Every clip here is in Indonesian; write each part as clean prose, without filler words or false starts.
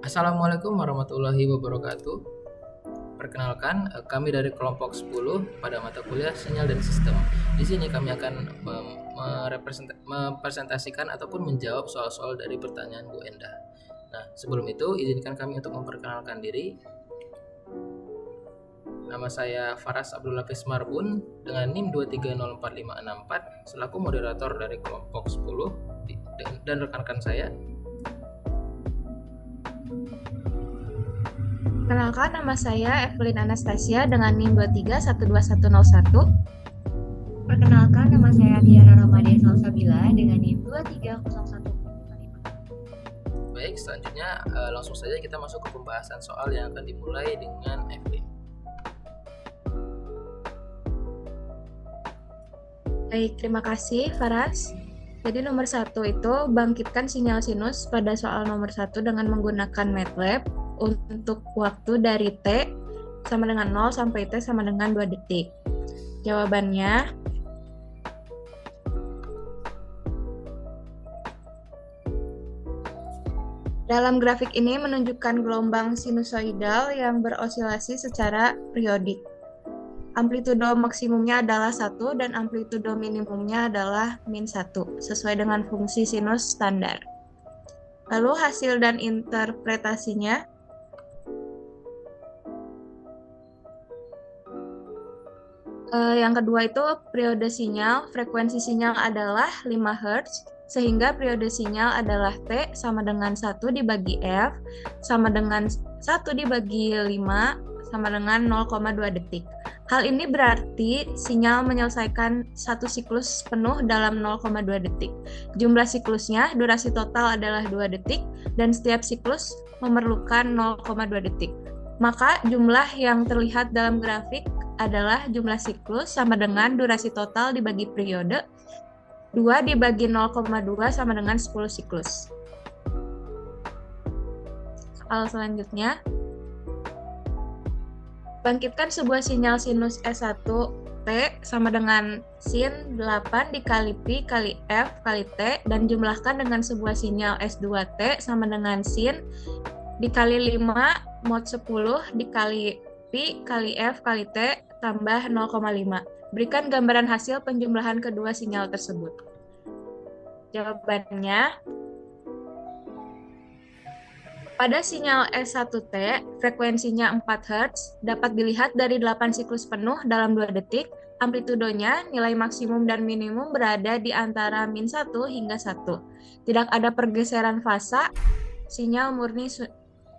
Assalamualaikum warahmatullahi wabarakatuh. Perkenalkan, kami dari kelompok 10 pada mata kuliah Sinyal dan Sistem. Di sini kami akan mempresentasikan ataupun menjawab soal-soal dari pertanyaan Bu Endah. Nah, sebelum itu izinkan kami untuk memperkenalkan diri. Nama saya Faras Abdul Hafiz Marbun dengan NIM 2304564 selaku moderator dari kelompok 10 dan rekan-rekan saya. Kenalkan, nama saya Evelyn Anastasia dengan NIM 2312101. Perkenalkan, nama saya Tiara Ramadan Salsabila dengan NIM 23015. Baik, selanjutnya langsung saja kita masuk ke pembahasan soal yang akan dimulai dengan Evelyn. Baik, terima kasih Faras. Jadi nomor 1 itu bangkitkan sinyal sinus pada soal nomor 1 dengan menggunakan MATLAB untuk waktu dari T sama dengan 0 sampai T sama dengan 2 detik. Jawabannya dalam grafik ini menunjukkan gelombang sinusoidal yang berosilasi secara periodik. Amplitudo maksimumnya adalah 1 dan amplitudo minimumnya adalah -1 sesuai dengan fungsi sinus standar. Lalu hasil dan interpretasinya. Yang kedua itu periode sinyal, frekuensi sinyal adalah 5 Hz, sehingga periode sinyal adalah T sama dengan 1 dibagi F, sama dengan 1 dibagi 5, sama dengan 0,2 detik. Hal ini berarti sinyal menyelesaikan satu siklus penuh dalam 0,2 detik. Jumlah siklusnya, durasi total adalah 2 detik, dan setiap siklus memerlukan 0,2 detik. Maka jumlah yang terlihat dalam grafik adalah jumlah siklus sama dengan durasi total dibagi periode, 2 dibagi 0,2 sama dengan 10 siklus. Soal selanjutnya. Bangkitkan sebuah sinyal sinus S1 T sama dengan sin 8 dikali Pi kali F kali T dan jumlahkan dengan sebuah sinyal S2 T sama dengan sin dikali 5 mod 10 dikali Pi kali F kali T tambah 0,5. Berikan gambaran hasil penjumlahan kedua sinyal tersebut. Jawabannya, pada sinyal S1T, frekuensinya 4 Hz, dapat dilihat dari 8 siklus penuh dalam 2 detik, amplitudonya, nilai maksimum dan minimum berada di antara -1 hingga 1. Tidak ada pergeseran fasa, sinyal murni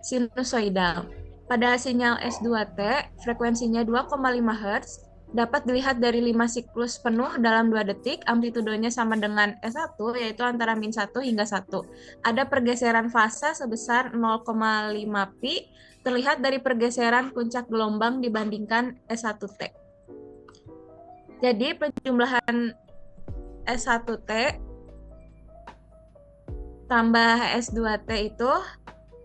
sinusoidal. Pada sinyal S2T, frekuensinya 2,5 Hz, dapat dilihat dari 5 siklus penuh dalam 2 detik, amplitudonya sama dengan S1, yaitu antara -1 hingga 1. Ada pergeseran fasa sebesar 0,5 pi, terlihat dari pergeseran puncak gelombang dibandingkan S1T. Jadi penjumlahan S1T tambah S2T itu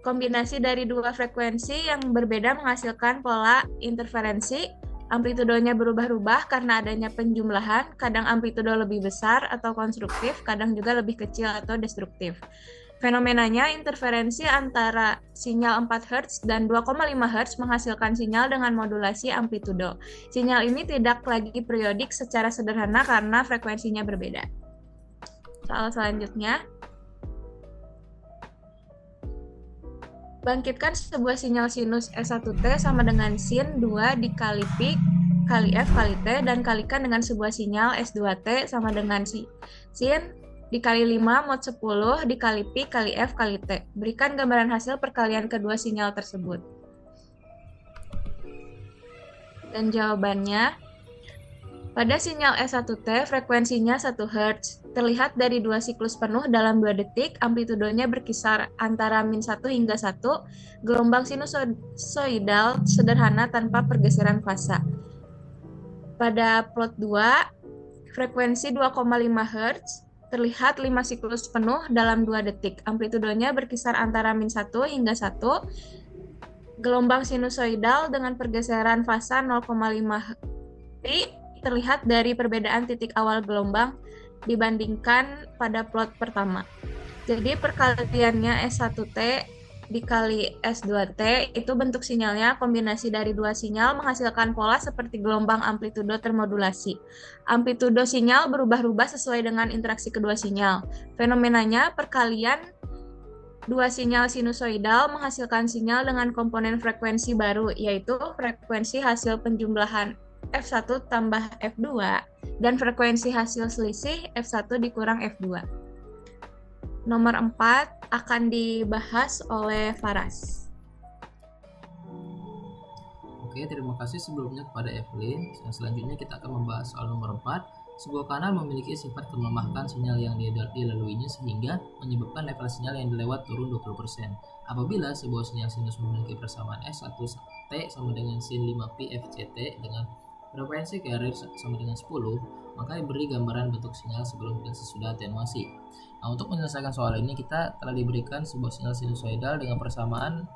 kombinasi dari dua frekuensi yang berbeda menghasilkan pola interferensi. Amplitudonya berubah-ubah karena adanya penjumlahan, kadang amplitudo lebih besar atau konstruktif, kadang juga lebih kecil atau destruktif. Fenomenanya interferensi antara sinyal 4 Hz dan 2,5 Hz menghasilkan sinyal dengan modulasi amplitudo. Sinyal ini tidak lagi periodik secara sederhana karena frekuensinya berbeda. Soal selanjutnya. Bangkitkan sebuah sinyal sinus S1T sama dengan sin 2 dikali Pi kali F kali T dan kalikan dengan sebuah sinyal S2T sama dengan sin dikali 5 mod 10 dikali Pi kali F kali T. Berikan gambaran hasil perkalian kedua sinyal tersebut. Dan jawabannya, pada sinyal S1T frekuensinya 1 Hz. Terlihat dari 2 siklus penuh dalam 2 detik, amplitudonya berkisar antara -1 hingga 1, gelombang sinusoidal sederhana tanpa pergeseran fasa. Pada plot 2, frekuensi 2,5 Hz, terlihat 5 siklus penuh dalam 2 detik. Amplitudonya berkisar antara -1 hingga 1, gelombang sinusoidal dengan pergeseran fasa 0,5 pi, terlihat dari perbedaan titik awal gelombang dibandingkan pada plot pertama. Jadi perkaliannya S1T dikali S2T itu bentuk sinyalnya kombinasi dari dua sinyal menghasilkan pola seperti gelombang amplitudo termodulasi. Amplitudo sinyal berubah-ubah sesuai dengan interaksi kedua sinyal. Fenomenanya perkalian dua sinyal sinusoidal menghasilkan sinyal dengan komponen frekuensi baru, yaitu frekuensi hasil penjumlahan F1 tambah F2 dan frekuensi hasil selisih F1 dikurang F2. Nomor 4 akan dibahas oleh Faras. Oke, terima kasih sebelumnya kepada Evelyn. Selanjutnya kita akan membahas soal nomor 4. Sebuah kanal memiliki sifat melemahkan sinyal yang dilaluinya sehingga menyebabkan level sinyal yang dilewat turun 20%. Apabila sebuah sinyal sinus memiliki persamaan S1T sama dengan sin 5pi FCT dengan frekuensi carrier sama dengan 10, maka beri gambaran bentuk sinyal sebelum dan sesudah atenuasi. Nah, untuk menyelesaikan soal ini kita telah diberikan sebuah sinyal sinusoidal dengan persamaan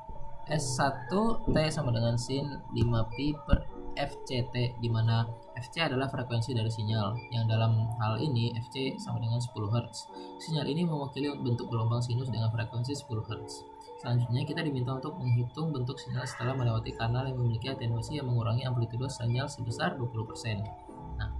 S1T sama dengan sin 5pi per FCT, di mana FC adalah frekuensi dari sinyal, yang dalam hal ini FC sama dengan 10 Hz. Sinyal ini mewakili bentuk gelombang sinus dengan frekuensi 10 Hz. Selanjutnya kita diminta untuk menghitung bentuk sinyal setelah melewati kanal yang memiliki atenuasi yang mengurangi amplitudo sinyal sebesar 20%. Nah,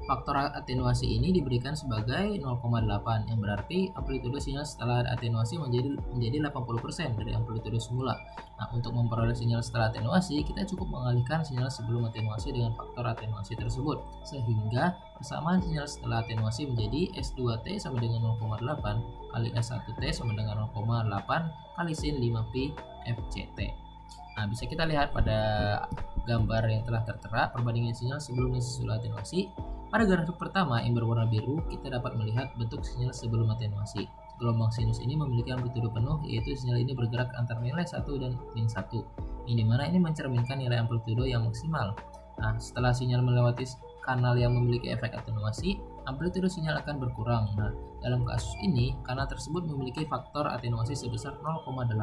faktor atenuasi ini diberikan sebagai 0,8, yang berarti amplitudo sinyal setelah atenuasi menjadi 80% dari amplitudo semula. Nah, untuk memperoleh sinyal setelah atenuasi, kita cukup mengalihkan sinyal sebelum atenuasi dengan faktor atenuasi tersebut, sehingga persamaan sinyal setelah atenuasi menjadi S2T sama dengan 0,8 kali S1T sama dengan 0,8 kali sin 5pi FCT. Nah, bisa kita lihat pada gambar yang telah tertera perbandingan sinyal sebelum dan sesudah atenuasi. Pada grafik pertama yang berwarna biru, kita dapat melihat bentuk sinyal sebelum atenuasi. Gelombang sinus ini memiliki amplitudo penuh, yaitu sinyal ini bergerak antara nilai 1 dan min 1, yang dimana ini mencerminkan nilai amplitudo yang maksimal. Nah, setelah sinyal melewati kanal yang memiliki efek atenuasi, amplitudo sinyal akan berkurang. Nah, dalam kasus ini, kanal tersebut memiliki faktor atenuasi sebesar 0,8,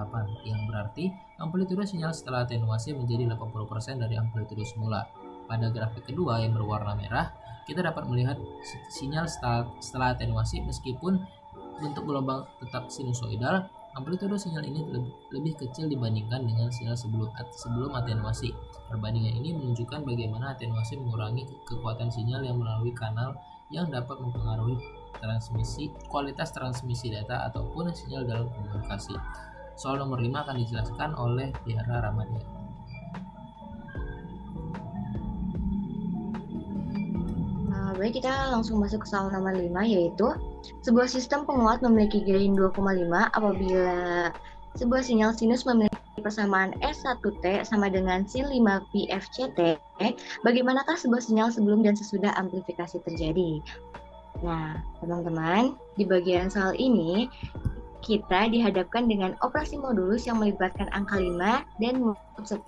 yang berarti amplitudo sinyal setelah atenuasi menjadi 80% dari amplitudo semula. Pada grafik kedua yang berwarna merah, kita dapat melihat sinyal setelah atenuasi meskipun bentuk gelombang tetap sinusoidal, amplitudo sinyal ini lebih kecil dibandingkan dengan sinyal sebelum atenuasi. Perbandingan ini menunjukkan bagaimana atenuasi mengurangi kekuatan sinyal yang melalui kanal yang dapat mempengaruhi kualitas transmisi data ataupun sinyal dalam komunikasi. Soal nomor 5 akan dijelaskan oleh Tiara Ramadia. Baik, kita langsung masuk ke soal nomor 5, yaitu sebuah sistem penguat memiliki gain 2,5 apabila sebuah sinyal sinus memiliki persamaan S1T sama dengan sin 5pi FCT. Bagaimanakah sebuah sinyal sebelum dan sesudah amplifikasi terjadi? Nah, teman-teman, di bagian soal ini kita dihadapkan dengan operasi modulus yang melibatkan angka 5 dan mod 10.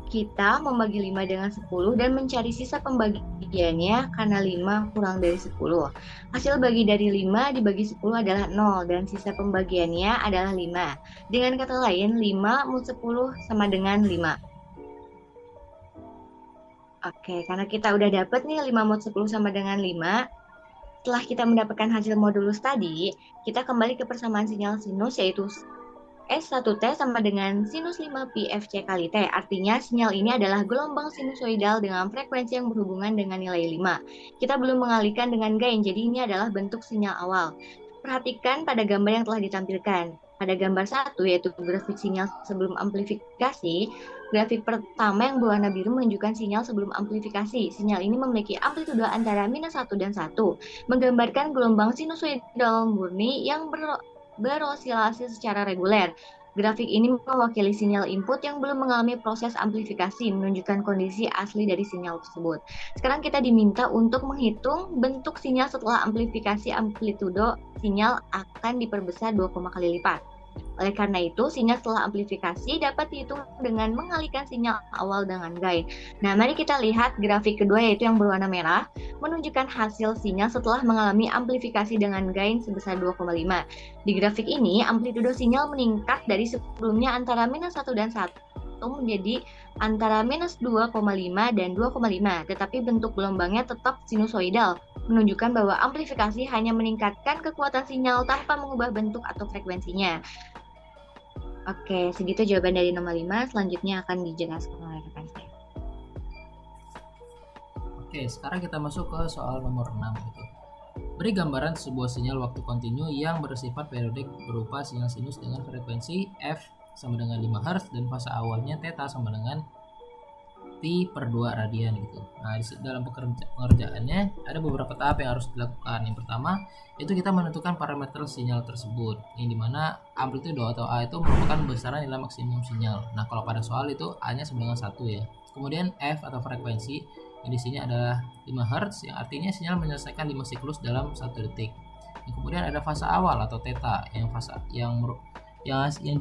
Kita membagi 5 dengan 10 dan mencari sisa pembagiannya karena 5 kurang dari 10. Hasil bagi dari 5 dibagi 10 adalah 0 dan sisa pembagiannya adalah 5. Dengan kata lain, 5 mod 10 sama dengan 5. Oke, karena kita udah dapat nih 5 mod 10 sama dengan 5, setelah kita mendapatkan hasil modulus tadi, kita kembali ke persamaan sinyal sinus, yaitu S1T sama dengan sinus 5pi FC kali T. Artinya sinyal ini adalah gelombang sinusoidal dengan frekuensi yang berhubungan dengan nilai 5. Kita belum mengalihkan dengan gain, jadi ini adalah bentuk sinyal awal. Perhatikan pada gambar yang telah ditampilkan. Pada gambar 1, yaitu grafik sinyal sebelum amplifikasi, grafik pertama yang berwarna biru menunjukkan sinyal sebelum amplifikasi. Sinyal ini memiliki amplitudo antara minus 1 dan 1, menggambarkan gelombang sinusoidal murni yang berosilasi secara reguler. Grafik ini mewakili sinyal input yang belum mengalami proses amplifikasi, menunjukkan kondisi asli dari sinyal tersebut. Sekarang kita diminta untuk menghitung bentuk sinyal setelah amplifikasi. Amplitudo sinyal akan diperbesar 2, kali lipat. Oleh karena itu, sinyal setelah amplifikasi dapat dihitung dengan mengalihkan sinyal awal dengan gain. Nah, mari kita lihat grafik kedua, yaitu yang berwarna merah, menunjukkan hasil sinyal setelah mengalami amplifikasi dengan gain sebesar 2,5. Di grafik ini, amplitudo sinyal meningkat dari sebelumnya antara minus 1 dan 1 menjadi antara minus 2,5 dan 2,5, tetapi bentuk gelombangnya tetap sinusoidal. menunjukkan bahwa amplifikasi hanya meningkatkan kekuatan sinyal tanpa mengubah bentuk atau frekuensinya. Oke, segitu jawaban dari nomor 5. Selanjutnya akan dijelaskan oleh rekan saya. Oke, sekarang kita masuk ke soal nomor 6 itu. Beri gambaran sebuah sinyal waktu kontinu yang bersifat periodik berupa sinyal sinus dengan frekuensi f sama dengan 5 Hz dan fase awalnya theta sama dengan pi per 2 radian gitu. Nah, dalam pengerjaannya ada beberapa tahap yang harus dilakukan. Yang pertama, itu kita menentukan parameter sinyal tersebut, yang dimana amplitudo atau A itu merupakan besaran nilai maksimum sinyal. Nah, kalau pada soal itu A-nya sama dengan 1 ya. Kemudian F atau frekuensi yang di sini adalah 5 Hz, yang artinya sinyal menyelesaikan 5 siklus dalam 1 detik. Dan kemudian ada fase awal atau theta yang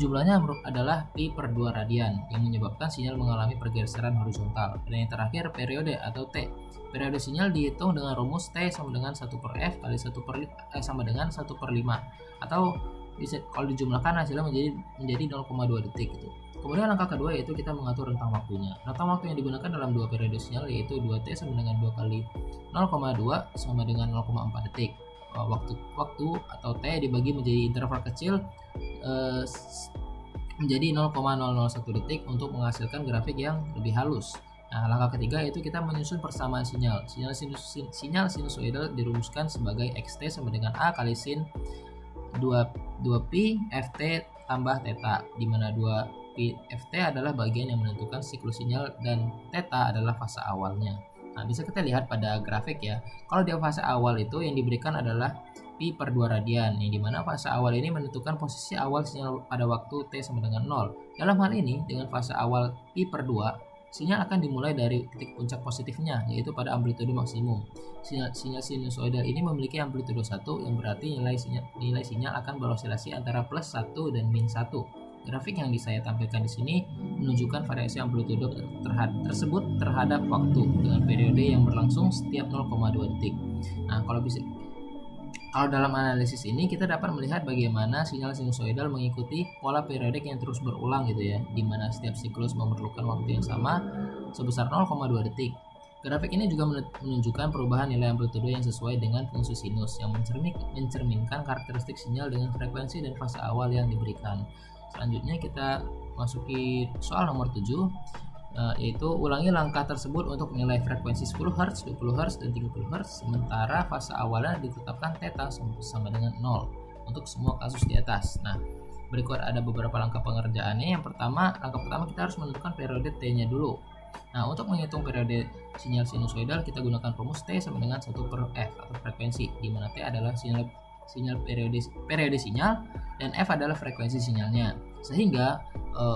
jumlahnya adalah pi per 2 radian yang menyebabkan sinyal mengalami pergeseran horizontal. Dan yang terakhir periode atau T. Periode sinyal dihitung dengan rumus T sama dengan 1 per F kali 1 per sama dengan 1 per 5, atau kalau dijumlahkan hasilnya menjadi 0,2 detik gitu. Kemudian langkah kedua yaitu kita mengatur rentang waktunya. Rentang waktu yang digunakan dalam dua periode sinyal yaitu 2T sama dengan 2 kali 0,2 sama dengan 0,4 detik. Waktu atau T dibagi menjadi interval kecil menjadi 0,001 detik untuk menghasilkan grafik yang lebih halus. Nah, langkah ketiga yaitu kita menyusun persamaan sinyal. Sinyal sinusoidal dirumuskan sebagai xt sama dengan A kali sin 2pi ft tambah theta, di mana 2pi ft adalah bagian yang menentukan siklus sinyal dan theta adalah fase awalnya. Nah, bisa kita lihat pada grafik ya. Kalau di fase awal itu yang diberikan adalah pi per 2 radian, yang dimana fase awal ini menentukan posisi awal sinyal pada waktu T sama dengan 0. Dalam hal ini, dengan fase awal pi per 2, sinyal akan dimulai dari titik puncak positifnya, yaitu pada amplitudo maksimum. Sinyal sinusoidal ini memiliki amplitudo 1, yang berarti nilai sinyal akan beroscilasi antara plus 1 dan min 1. Grafik yang saya tampilkan di sini menunjukkan variasi amplitudo tersebut terhadap waktu dengan periode yang berlangsung setiap 0,2 detik. Nah, kalau dalam analisis ini kita dapat melihat bagaimana sinyal sinusoidal mengikuti pola periodik yang terus berulang gitu ya, di mana setiap siklus memerlukan waktu yang sama sebesar 0,2 detik. Grafik ini juga menunjukkan perubahan nilai amplitudo yang sesuai dengan fungsi sinus yang mencerminkan karakteristik sinyal dengan frekuensi dan fase awal yang diberikan. Selanjutnya kita masuki soal nomor 7, yaitu ulangi langkah tersebut untuk nilai frekuensi 10 Hz, 20 Hz, dan 30 Hz, sementara fase awalnya ditetapkan theta sama dengan 0 untuk semua kasus di atas. Nah, berikut ada beberapa langkah pengerjaannya. Langkah pertama kita harus menentukan periode T-nya dulu. Nah, untuk menghitung periode sinyal sinusoidal kita gunakan rumus T sama dengan 1 per F atau frekuensi, di mana T adalah sinyal periode sinyal dan F adalah frekuensi sinyalnya. Sehingga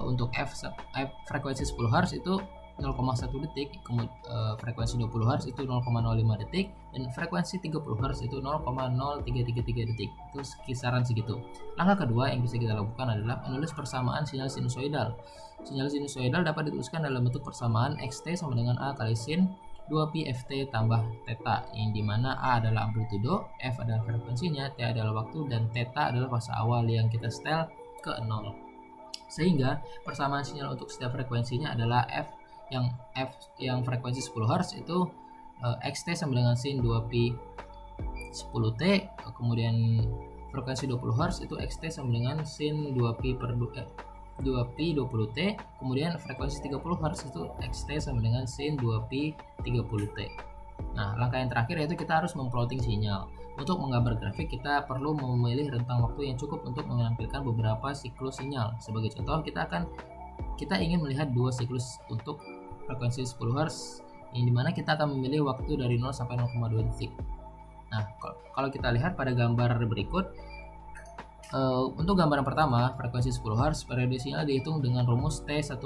untuk frekuensi 10 Hz itu 0,1 detik, frekuensi 20 Hz itu 0,05 detik, dan frekuensi 30 Hz itu 0,0333 detik. Itu kisaran segitu. Langkah kedua yang bisa kita lakukan adalah menulis persamaan sinyal sinusoidal. Sinyal sinusoidal dapat dituliskan dalam bentuk persamaan xt sama dengan A kali sin 2pi ft tambah theta, yang dimana A adalah amplitudo, F adalah frekuensinya, T adalah waktu, dan theta adalah fase awal yang kita setel ke 0. Sehingga persamaan sinyal untuk setiap frekuensinya adalah F yang frekuensi 10 Hz itu xt sama dengan sin 2pi 10t, kemudian frekuensi 20 Hz itu xt sama dengan sin 2pi 20t, kemudian frekuensi 30 Hz itu xt sama dengan sin 2pi 30t. Nah, langkah yang terakhir yaitu kita harus memplotting sinyal. Untuk menggambar grafik kita perlu memilih rentang waktu yang cukup untuk menampilkan beberapa siklus sinyal. Sebagai contoh, kita ingin melihat dua siklus untuk frekuensi 10 Hz, yang dimana kita akan memilih waktu dari 0 sampai 0,2 detik. Nah, kalau kita lihat pada gambar berikut, untuk gambaran pertama, frekuensi 10 Hz, periode sinyal dihitung dengan rumus T1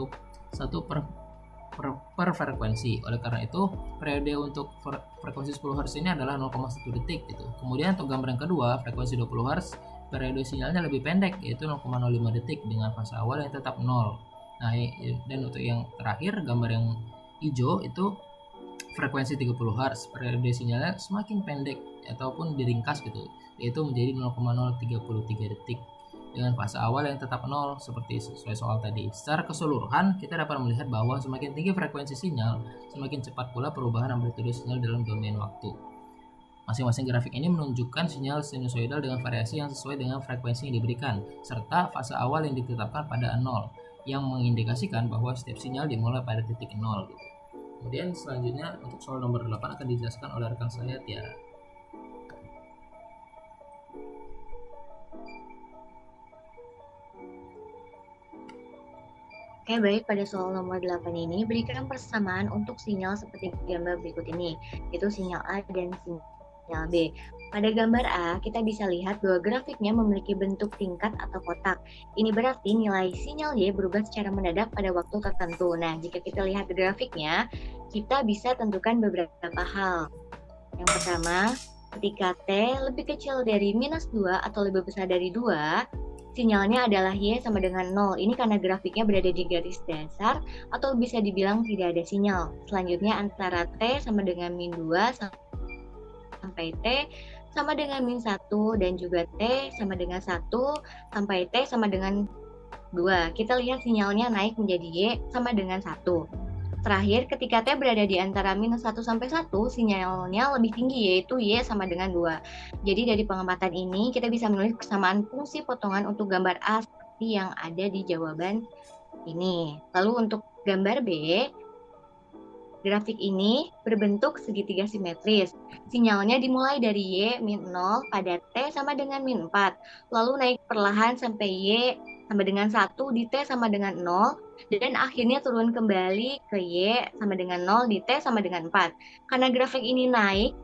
per frekuensi. Oleh karena itu, periode untuk frekuensi 10 Hz ini adalah 0,1 detik gitu. Kemudian untuk gambaran kedua, frekuensi 20 Hz, periode sinyalnya lebih pendek yaitu 0,05 detik dengan fase awal yang tetap 0. Nah, dan untuk yang terakhir, gambar yang hijau itu frekuensi 30 Hz, periode sinyalnya semakin pendek ataupun diringkas gitu, yaitu menjadi 0,033 detik dengan fase awal yang tetap 0 seperti sesuai soal tadi. Secara keseluruhan kita dapat melihat bahwa semakin tinggi frekuensi sinyal, semakin cepat pula perubahan amplitudo sinyal dalam domain waktu. Masing-masing grafik ini menunjukkan sinyal sinusoidal dengan variasi yang sesuai dengan frekuensi yang diberikan, serta fase awal yang ditetapkan pada 0, yang mengindikasikan bahwa setiap sinyal dimulai pada titik 0. Gitu. Kemudian selanjutnya untuk soal nomor 8 akan dijelaskan oleh rekan saya Tiara. Oke, baik. Pada soal nomor 8 ini, berikan persamaan untuk sinyal seperti gambar berikut ini, yaitu sinyal A dan sinyal B. Pada gambar A, kita bisa lihat bahwa grafiknya memiliki bentuk tingkat atau kotak. Ini berarti nilai sinyal Y berubah secara mendadak pada waktu tertentu. Nah, jika kita lihat grafiknya, kita bisa tentukan beberapa hal. Yang pertama, ketika T lebih kecil dari -2 atau lebih besar dari 2, sinyalnya adalah Y sama dengan 0. Ini karena grafiknya berada di garis dasar atau bisa dibilang tidak ada sinyal. Selanjutnya antara T sama dengan -2 sampai T sama dengan -1 dan juga T sama dengan 1 sampai T sama dengan 2. Kita lihat sinyalnya naik menjadi Y sama dengan 1. Terakhir, ketika T berada di antara -1 sampai 1, sinyalnya lebih tinggi, yaitu Y sama dengan 2. Jadi dari pengamatan ini, kita bisa menulis kesamaan fungsi potongan untuk gambar A seperti yang ada di jawaban ini. Lalu untuk gambar B, grafik ini berbentuk segitiga simetris. Sinyalnya dimulai dari Y -0 pada T sama dengan -4, lalu naik perlahan sampai Y sama dengan 1 di T sama dengan 0, dan akhirnya turun kembali ke Y sama dengan 0 di T sama dengan 4. Karena grafik ini naik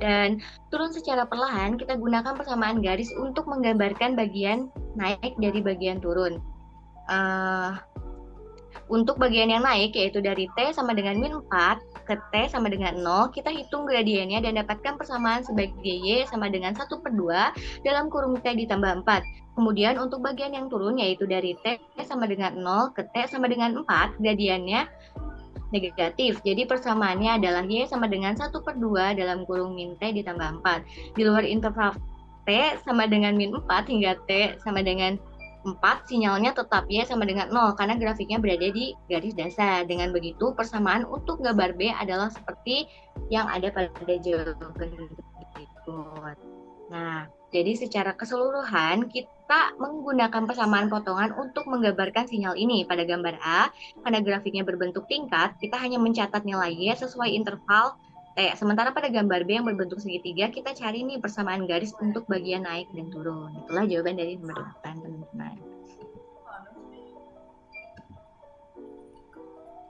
dan turun secara perlahan, kita gunakan persamaan garis untuk menggambarkan bagian naik dari bagian turun. Untuk bagian yang naik, yaitu dari T sama dengan -4 ke T sama dengan 0, kita hitung gradiennya dan dapatkan persamaan sebagai Y sama dengan 1/2 dalam kurung T ditambah 4. Kemudian untuk bagian yang turun, yaitu dari T sama dengan 0 ke T sama dengan 4, gradiennya negatif. Jadi persamaannya adalah Y sama dengan 1/2 dalam kurung min T ditambah 4. Di luar interval T sama dengan -4 hingga T sama dengan 4, sinyalnya tetap Y sama dengan 0 karena grafiknya berada di garis dasar. Dengan begitu, persamaan untuk gambar B adalah seperti yang ada pada jawaban berikut. Nah, jadi secara keseluruhan kita menggunakan persamaan potongan untuk menggambarkan sinyal ini. Pada gambar A, karena grafiknya berbentuk tingkat, kita hanya mencatat nilai Y sesuai interval T. Sementara pada gambar B yang berbentuk segitiga, kita cari nih persamaan garis untuk bagian naik dan turun. Itulah jawaban dari nomor 8, teman-teman.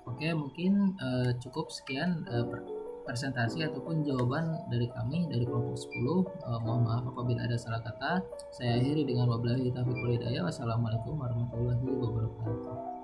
Oke, mungkin cukup sekian presentasi ataupun jawaban dari kami dari kelompok 10. Mohon maaf apabila ada salah kata. Saya akhiri dengan wabillahi taufiq wal hidayah. Wassalamualaikum warahmatullahi wabarakatuh.